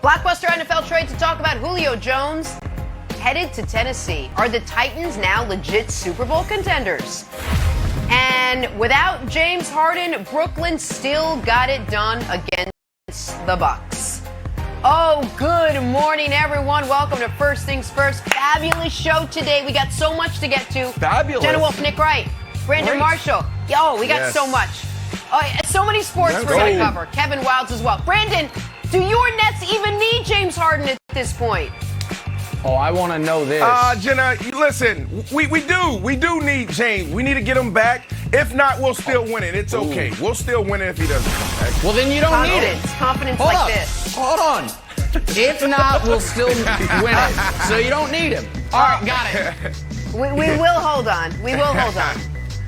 Blockbuster NFL trade to talk about Julio Jones headed to Tennessee. Are the Titans now legit Super Bowl contenders? And without James Harden, Brooklyn still got it done against the Bucks. Oh, good morning, everyone. Welcome to First Things First. Fabulous show today. We got so much to get to. Fabulous. Jenna Wolf, Nick Wright, Brandon Marshall. Yo, we got so much. Oh, so many sports we're going to cover. Kevin Wilds as well. Brandon, do your Nets even need James Harden at this point? Oh, I want to know this. Jenna, listen, we do need James. We need to get him back. If not, we'll still win it. It's okay. We'll still win it if he doesn't come back. Well, then you don't need it. Confidence Hold like up. this. Hold on. If not, we'll still win it. So you don't need him. All right, got it. We will hold on. We will hold on.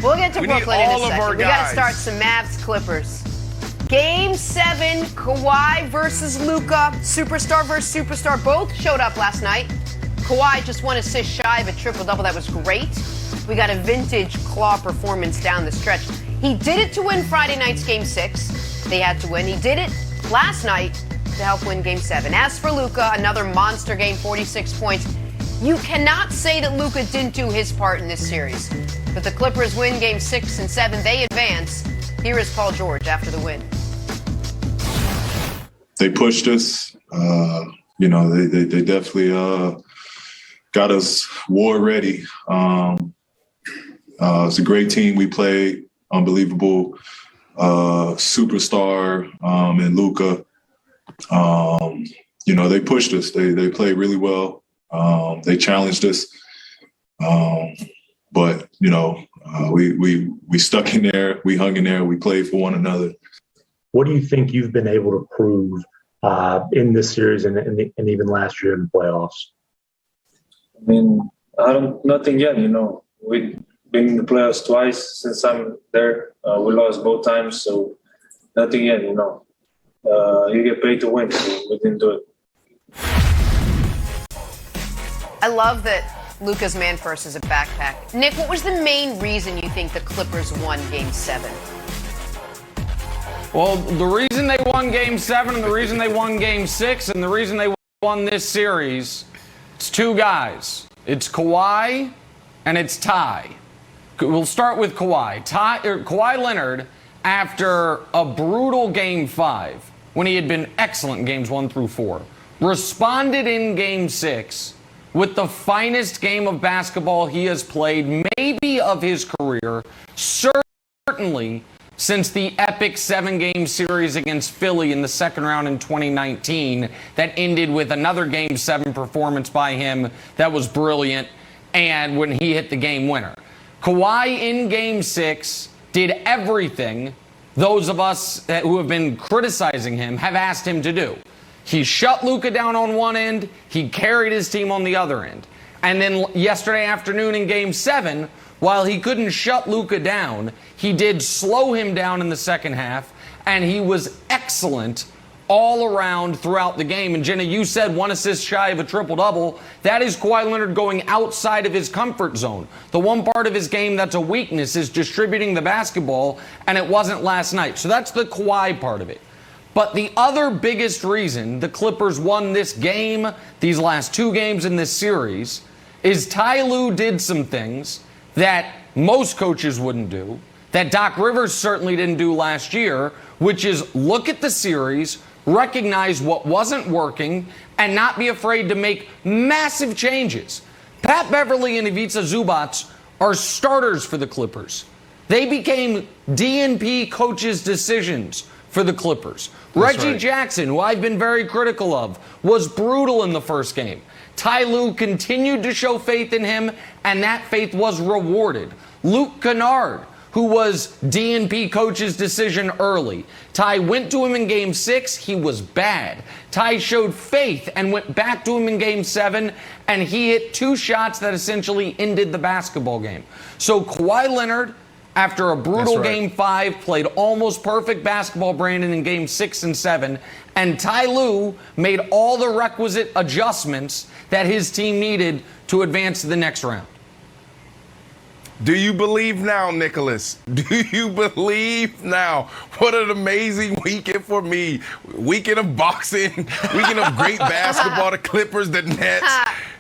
We'll get to Brooklyn in a second. We got to start some Mavs Clippers. Game 7, Kawhi versus Luka. Superstar versus superstar. Both showed up last night. Kawhi just 1 assist shy of a triple-double. That was great. We got a vintage Claw performance down the stretch. He did it to win Friday night's Game 6. They had to win. He did it last night to help win Game 7. As for Luka, another monster game, 46 points. You cannot say that Luka didn't do his part in this series. But the Clippers win Game 6 and 7. They advance. Here is Paul George after the win. They pushed us. They definitely got us war ready. It's a great team we played. Unbelievable superstar and Luka. They pushed us. They played really well. They challenged us. But we stuck in there. We hung in there. We played for one another. What do you think you've been able to prove in this series and even last year in the playoffs? I mean, nothing yet. We've been in the playoffs twice since I'm there. We lost both times, so nothing yet. You get paid to win, so we didn't do it. I love that Luka's man first is a backpack. Nick, what was the main reason you think the Clippers won Game 7? Well, the reason they won Game 7 and the reason they won Game 6 and the reason they won this series, it's two guys. It's Kawhi and it's Ty. We'll start with Kawhi. Kawhi Leonard, after a brutal Game 5, when he had been excellent in Games 1 through 4, responded in Game 6 with the finest game of basketball he has played, maybe of his career, certainly since the epic 7-game series against Philly in the second round in 2019 that ended with another Game 7 performance by him that was brilliant, and when he hit the game winner. Kawhi in Game 6 did everything those of us who have been criticizing him have asked him to do. He shut Luka down on one end, he carried his team on the other end. And then yesterday afternoon in Game 7, while he couldn't shut Luka down, he did slow him down in the second half, and he was excellent all around throughout the game. And Jenna, you said 1 assist shy of a triple-double. That is Kawhi Leonard going outside of his comfort zone. The one part of his game that's a weakness is distributing the basketball, and it wasn't last night. So that's the Kawhi part of it. But the other biggest reason the Clippers won this game, these last 2 games in this series, is Ty Lue did some things that most coaches wouldn't do, that Doc Rivers certainly didn't do last year, which is look at the series, recognize what wasn't working, and not be afraid to make massive changes. Pat Beverly and Ivica Zubac are starters for the Clippers. They became DNP coaches' decisions for the Clippers. Reggie Jackson, who I've been very critical of, was brutal in the first game. Ty Lue continued to show faith in him, and that faith was rewarded. Luke Kennard, who was DNP coach's decision early. Ty went to him in Game 6. He was bad. Ty showed faith and went back to him in Game 7, and he hit 2 shots that essentially ended the basketball game. So Kawhi Leonard, after a brutal Game 5, played almost perfect basketball, Brandon, in Game 6 and 7. And Ty Lue made all the requisite adjustments that his team needed to advance to the next round. Do you believe now, Nicholas? Do you believe now? What an amazing weekend for me. Weekend of boxing, weekend of great basketball, the Clippers, the Nets.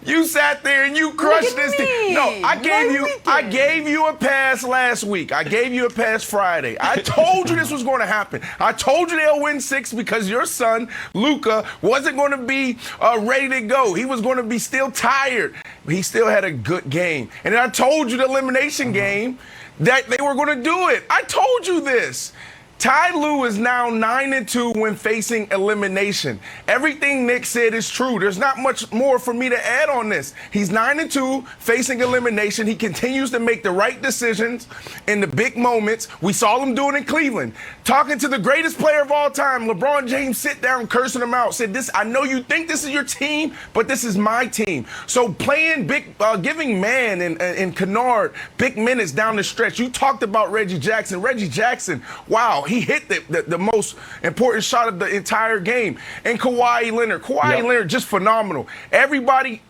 You sat there and you crushed this team. No, I gave you a pass last week. I gave you a pass Friday. I told you this was going to happen. I told you they'll win 6 because your son, Luka, wasn't going to be ready to go. He was going to be still tired. But he still had a good game. And then I told you the elimination game that they were going to do it. I told you this. Ty Lue is now 9-2 when facing elimination. Everything Nick said is true. There's not much more for me to add on this. He's 9-2 facing elimination. He continues to make the right decisions in the big moments. We saw him do it in Cleveland. Talking to the greatest player of all time, LeBron James, sit down, cursing him out. Said, "I know you think this is your team, but this is my team." So playing big, giving Man and Kennard big minutes down the stretch. You talked about Reggie Jackson. Reggie Jackson, wow. He hit the most important shot of the entire game. And Kawhi Leonard. Kawhi Leonard, just phenomenal. Everybody,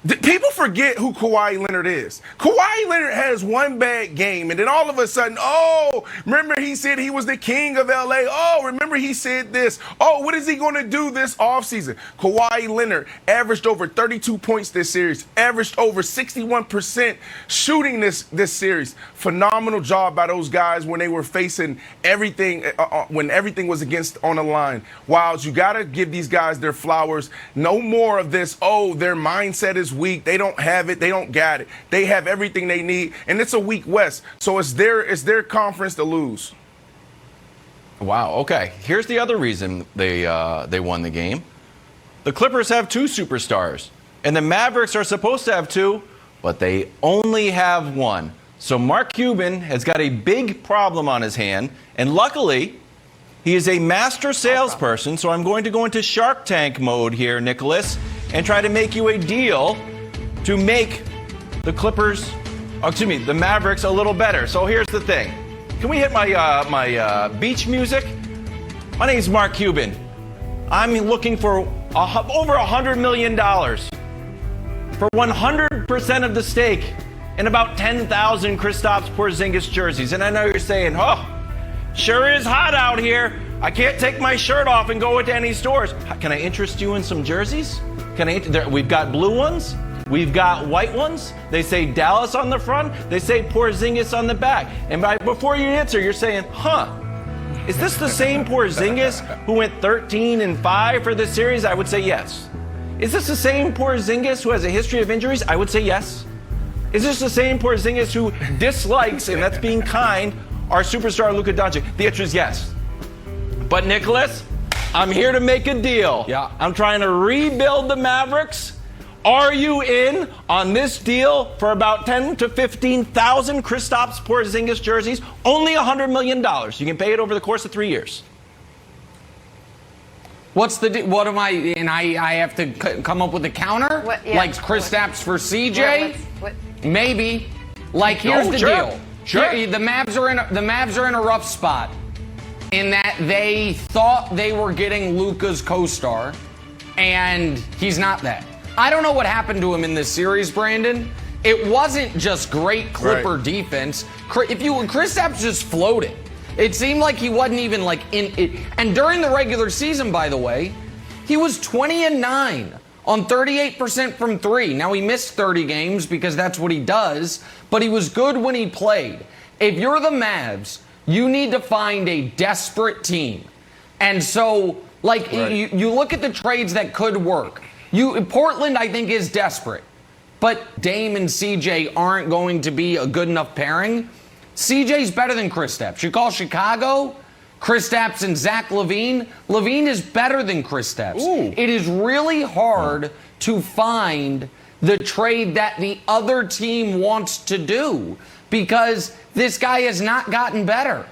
people forget who Kawhi Leonard is. Kawhi Leonard has one bad game, and then all of a sudden, oh, remember he said he was the king of L.A. Oh, remember he said this. Oh, what is he going to do this offseason? Kawhi Leonard averaged over 32 points this series, averaged over 61% shooting this series. Phenomenal job by those guys when they were facing everything, when everything was on the line. Wilds, you got to give these guys their flowers. No more of this, oh, their mindset is weak. They don't have it. They don't got it. They have everything they need, and it's a weak West. So it's their conference to lose. Wow. Okay. Here's the other reason they won the game. The Clippers have 2 superstars, and the Mavericks are supposed to have 2, but they only have 1. So Mark Cuban has got a big problem on his hand, and luckily, he is a master salesperson. So I'm going to go into Shark Tank mode here, Nicholas, and try to make you a deal to make the the Mavericks a little better. So here's the thing. Can we hit my beach music? My name's Mark Cuban. I'm looking for over $100 million for 100% of the stake in about 10,000 Kristaps Porzingis jerseys. And I know you're saying, oh, sure is hot out here. I can't take my shirt off and go into any stores. Can I interest you in some jerseys? We've got blue ones. We've got white ones. They say Dallas on the front. They say Porzingis on the back. And before you answer, you're saying, is this the same Porzingis who went 13-5 for this series? I would say yes. Is this the same Porzingis who has a history of injuries? I would say yes. Is this the same Porzingis who dislikes, and that's being kind, our superstar Luka Doncic? The answer is yes. But Nicholas, I'm here to make a deal. Yeah. I'm trying to rebuild the Mavericks. Are you in on this deal for about 10 to 15,000 Kristaps Porzingis jerseys? Only $100 million. You can pay it over the course of 3 years. What am I, and I have to come up with a counter? Like Kristaps for CJ? Maybe. Like, here's the deal. Sure. The Mavs are in a rough spot in that they thought they were getting Luka's co-star, and he's not that. I don't know what happened to him in this series, Brandon. It wasn't just great Clipper defense. Kristaps just floated. It seemed like he wasn't even like in it. And during the regular season, by the way, he was 20-9 on 38% from 3. Now, he missed 30 games because that's what he does, but he was good when he played. If you're the Mavs, you need to find a desperate team. And so, you look at the trades that could work. Portland, I think, is desperate. But Dame and CJ aren't going to be a good enough pairing. CJ's better than Kristaps. You call Chicago, Kristaps and Zach LaVine. LaVine is better than Kristaps. It is really hard to find the trade that the other team wants to do because this guy has not gotten better.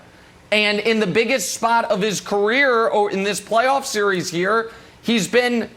And in the biggest spot of his career, or in this playoff series here, he's been